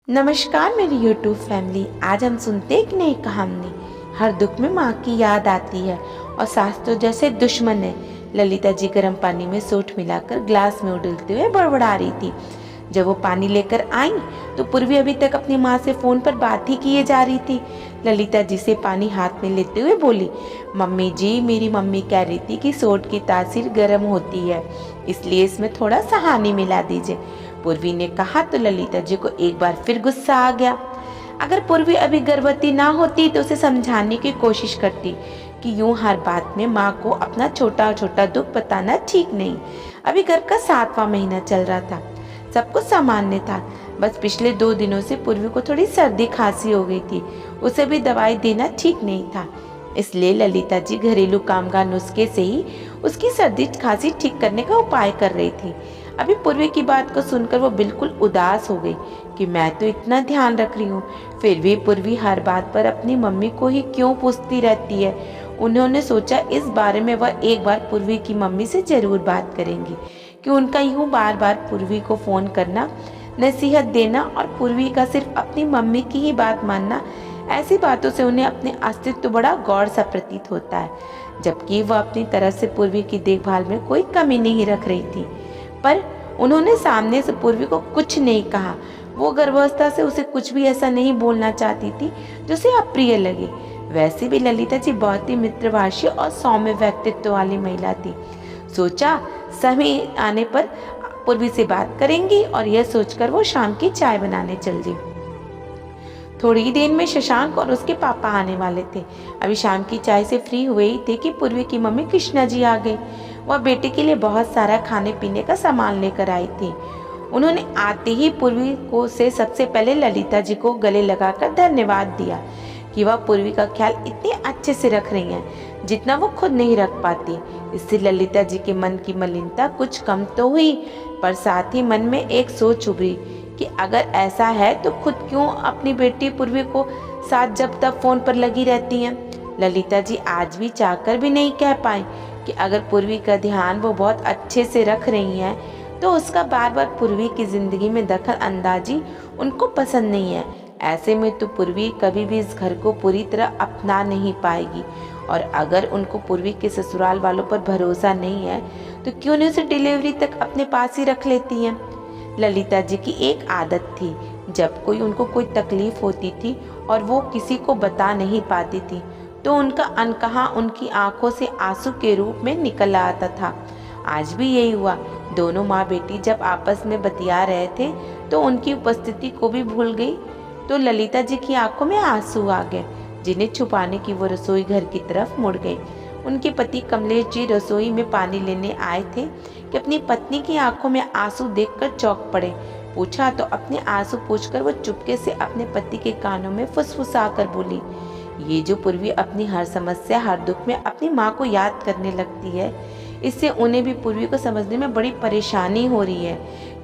नमस्कार मेरी YouTube family. आज हम सुनते एक नई कहानी। हर दुख में माँ की याद आती है और सास तो जैसे दुश्मन है। ललिता जी गर्म पानी में सोंठ मिलाकर ग्लास में उड़लते हुए बड़बड़ा रही थी। जब वो पानी लेकर आई तो पूर्वी अभी तक अपनी माँ से फोन पर बात ही किए जा रही थी। ललिता जी से पानी हाथ में लेते हुए बोली, मम्मी जी, मेरी मम्मी कह रही थी कि सोंठ की तासीर गर्म होती है, इसलिए इसमें थोड़ा सा हानी मिला दीजिए। पूर्वी ने कहा तो ललिता जी को एक बार फिर गुस्सा आ गया। अगर पूर्वी अभी गर्भवती ना होती तो उसे समझाने की कोशिश करती कि यूं हर बात में माँ को अपना छोटा छोटा दुख बताना ठीक नहीं। अभी घर का 7वां महीना चल रहा था, सब कुछ सामान्य था। बस पिछले 2 दिनों से पूर्वी को थोड़ी सर्दी खांसी हो गई थी, उसे भी दवाई देना ठीक नहीं था। इसलिए ललिता जी घरेलू कामगार नुस्खे से ही उसकी सर्दी खांसी ठीक करने का उपाय कर रही थी। अभी पूर्वी की बात को सुनकर वो बिल्कुल उदास हो गई कि मैं तो इतना ध्यान रख रही हूँ, फिर भी पूर्वी हर बात पर अपनी मम्मी को ही क्यों पूछती रहती है। उन्होंने सोचा इस बारे में वह एक बार पूर्वी की मम्मी से जरूर बात करेंगी कि उनका यूं बार बार पूर्वी को फोन करना, नसीहत देना और पूर्वी का सिर्फ अपनी मम्मी की ही बात मानना, ऐसी बातों से उन्हें अपने अस्तित्व बड़ा गौर सा प्रतीत होता है, जबकि वह अपनी तरफ से पूर्वी की देखभाल में कोई कमी नहीं रख रही थी। पर उन्होंने सामने से पूर्वी को कुछ नहीं कहा। वो गर्भावस्था से उसे कुछ भी ऐसा नहीं बोलना चाहती थी जो उसे अप्रिय लगे। वैसे भी ललिता जी बहुत ही मित्रभाषी और सौम्य व्यक्तित्व वाली महिला थी। सोचा समय आने पर पूर्वी से बात करेंगी और यह सोचकर वो शाम की चाय बनाने चल दी। थोड़ी ही देर में शशांक और उसके पापा आने वाले थे। अभी शाम की चाय से फ्री हुए ही थे कि पूर्वी की मम्मी कृष्णा जी आ गई। वह बेटे के लिए बहुत सारा खाने पीने का सामान लेकर आई थी। उन्होंने आते ही पूर्वी को से सबसे पहले ललिता जी को गले लगाकर धन्यवाद दिया कि वह पूर्वी का ख्याल इतने अच्छे से रख रही हैं जितना वो खुद नहीं रख पाती। इससे ललिता जी के मन की मलिनता कुछ कम तो हुई, पर साथ ही मन में एक सोच उभरी कि अगर ऐसा है तो खुद क्यों अपनी बेटी पूर्वी को साथ जब तक फोन पर लगी रहती हैं। ललिता जी आज भी चाहकर भी नहीं कह पाई कि अगर पूर्वी का ध्यान वो बहुत अच्छे से रख रही हैं तो उसका बार बार पूर्वी की जिंदगी में दखल अंदाजी उनको पसंद नहीं है। ऐसे में तो पूर्वी कभी भी इस घर को पूरी तरह अपना नहीं पाएगी, और अगर उनको पूर्वी के ससुराल वालों पर भरोसा नहीं है तो क्यों नहीं उसे डिलीवरी तक अपने पास ही रख लेती हैं। ललिता जी की एक आदत थी, जब उनको कोई तकलीफ होती थी और वो किसी को बता नहीं पाती थी तो उनका अनकहा उनकी आंखों से आंसू के रूप में निकल आता था। आज भी यही हुआ। दोनों माँ बेटी जब आपस में बतिया रहे थे तो उनकी उपस्थिति को भी भूल गई, तो ललिता जी की आंखों में आंसू आ गए, जिन्हें छुपाने की वो रसोई घर की तरफ मुड़ गई। उनके पति कमलेश जी रसोई में पानी लेने आए थे कि अपनी पत्नी की आंखों में आंसू देखकर चौंक पड़े। पूछा तो अपने आंसू पूछकर वो चुपके से अपने पति के कानों में फुसफुसा कर बोली, ये जो पूर्वी अपनी हर समस्या हर दुख में अपनी माँ को याद करने लगती है, इससे उन्हें भी पूर्वी को समझने में बड़ी परेशानी हो रही है।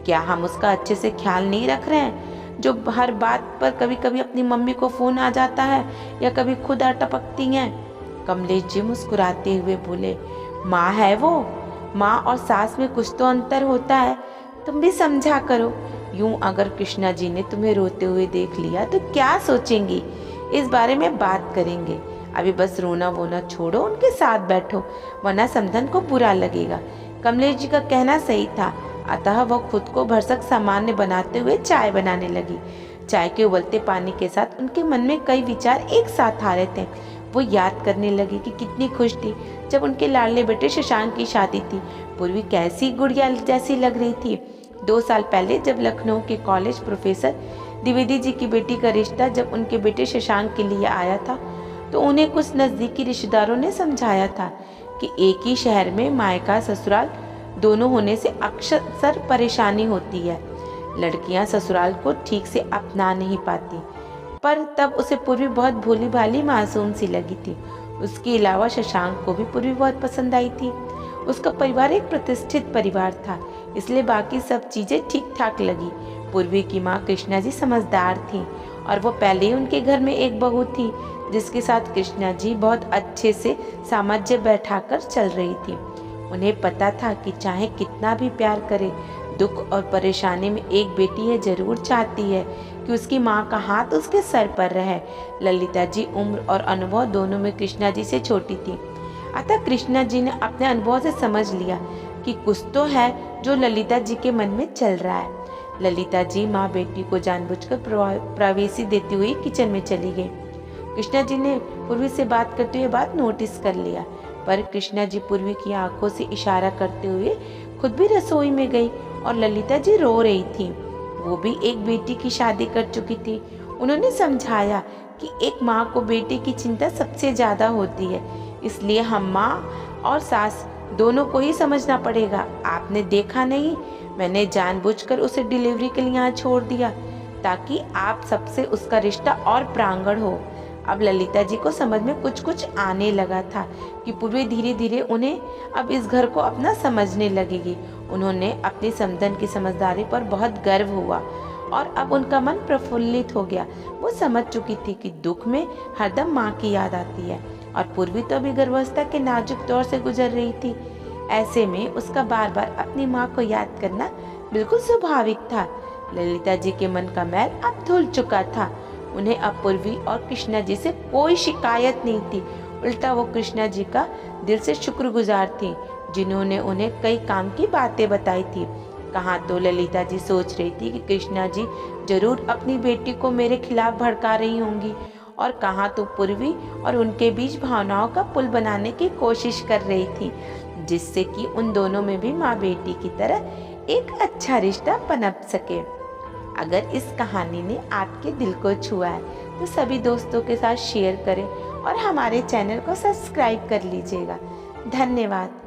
क्या हम उसका अच्छे से ख्याल नहीं रख रहे हैं, जो हर बात पर कभी कभी अपनी मम्मी को फोन आ जाता है या कभी खुद आ टपकती हैं। कमलेश जी मुस्कुराते हुए बोले, माँ है वो, माँ और सास में कुछ तो अंतर होता है, तुम भी समझा करो। यूं अगर कृष्णा जी ने तुम्हें रोते हुए देख लिया तो क्या सोचेंगी, इस बारे में बात करेंगे। अभी बस रोना वोना छोड़ो, उनके साथ बैठो, वरना समधन को बुरा लगेगा। कमलेश जी का कहना सही था, अतः वह खुद को भरसक सामान्य बनाते हुए चाय बनाने लगी। चाय के उबलते पानी के साथ उनके मन में कई विचार एक साथ आ रहे थे। वो याद करने लगी कि कितनी खुश थी जब उनके लाडले बेटे शशांक की शादी थी। पूर्वी कैसी गुड़िया जैसी लग रही थी। 2 साल पहले जब लखनऊ के कॉलेज प्रोफेसर द्विवेदी जी की बेटी का रिश्ता जब उनके बेटे शशांक के लिए आया था तो उन्हें कुछ नज़दीकी रिश्तेदारों ने समझाया था कि एक ही शहर में मायका ससुराल दोनों होने से अक्सर परेशानी होती है। लड़कियां ससुराल को ठीक से अपना नहीं पाती। पर तब उसे पूर्वी बहुत भोली भाली मासूम सी लगी थी। उसके अलावा शशांक को भी पूर्वी बहुत पसंद आई थी। उसका परिवार एक प्रतिष्ठित परिवार था, इसलिए बाकी सब चीज़ें ठीक ठाक लगी। पूर्वी की माँ कृष्णा जी समझदार थी और वो पहले ही उनके घर में एक बहू थी जिसके साथ कृष्णा जी बहुत अच्छे से सामंजस्य बैठाकर चल रही थी। उन्हें पता था कि चाहे कितना भी प्यार करे, दुख और परेशानी में एक बेटी यह जरूर चाहती है कि उसकी माँ का हाथ उसके सर पर रहे। ललिता जी उम्र और अनुभव दोनों में कृष्णा जी से छोटी थी, अतः कृष्णा जी ने अपने अनुभव से समझ लिया कि कुछ तो है जो ललिता जी के मन में चल रहा है। ललिता जी माँ बेटी को जानबूझकर प्राइवेसी देती हुई किचन में चली गई। कृष्णा जी ने पूर्वी से बात करते हुए बात नोटिस कर लिया, पर कृष्णा जी पूर्वी की आंखों से इशारा करते हुए खुद भी रसोई में गई और ललिता जी रो रही थी। वो भी एक बेटी की शादी कर चुकी थी। उन्होंने समझाया कि एक माँ को बेटे की चिंता सबसे ज्यादा होती है, इसलिए हम माँ और सास दोनों को ही समझना पड़ेगा। आपने देखा नहीं, मैंने जानबूझकर उसे डिलीवरी के लिए यहाँ छोड़ दिया ताकि आप सबसे उसका रिश्ता और प्रांगण हो। अब ललिता जी को समझ में कुछ कुछ आने लगा था कि पूर्वी धीरे धीरे उन्हें अब इस घर को अपना समझने लगेगी। उन्होंने अपनी समधन की समझदारी पर बहुत गर्व हुआ और अब उनका मन प्रफुल्लित हो गया। वो समझ चुकी थी कि दुख में हरदम माँ की याद आती है और पूर्वी तो अभी गर्भावस्था के नाजुक दौर से गुजर रही थी। ऐसे में उसका बार बार अपनी माँ को याद करना बिल्कुल स्वाभाविक था। ललिता जी के मन का मैल अब धुल चुका था। उन्हें अब पूर्वी और कृष्णा जी से कोई शिकायत नहीं थी, उल्टा वो कृष्णा जी का दिल से शुक्रगुजार थी जिन्होंने उन्हें कई काम की बातें बताई थी। कहाँ तो ललिता जी सोच रही थी कि कृष्णा जी जरूर अपनी बेटी को मेरे खिलाफ भड़का रही होंगी, और कहाँ तो पूर्वी और उनके बीच भावनाओं का पुल बनाने की कोशिश कर रही थी, जिससे कि उन दोनों में भी माँ बेटी की तरह एक अच्छा रिश्ता पनप सके। अगर इस कहानी ने आपके दिल को छुआ है तो सभी दोस्तों के साथ शेयर करें और हमारे चैनल को सब्सक्राइब कर लीजिएगा। धन्यवाद।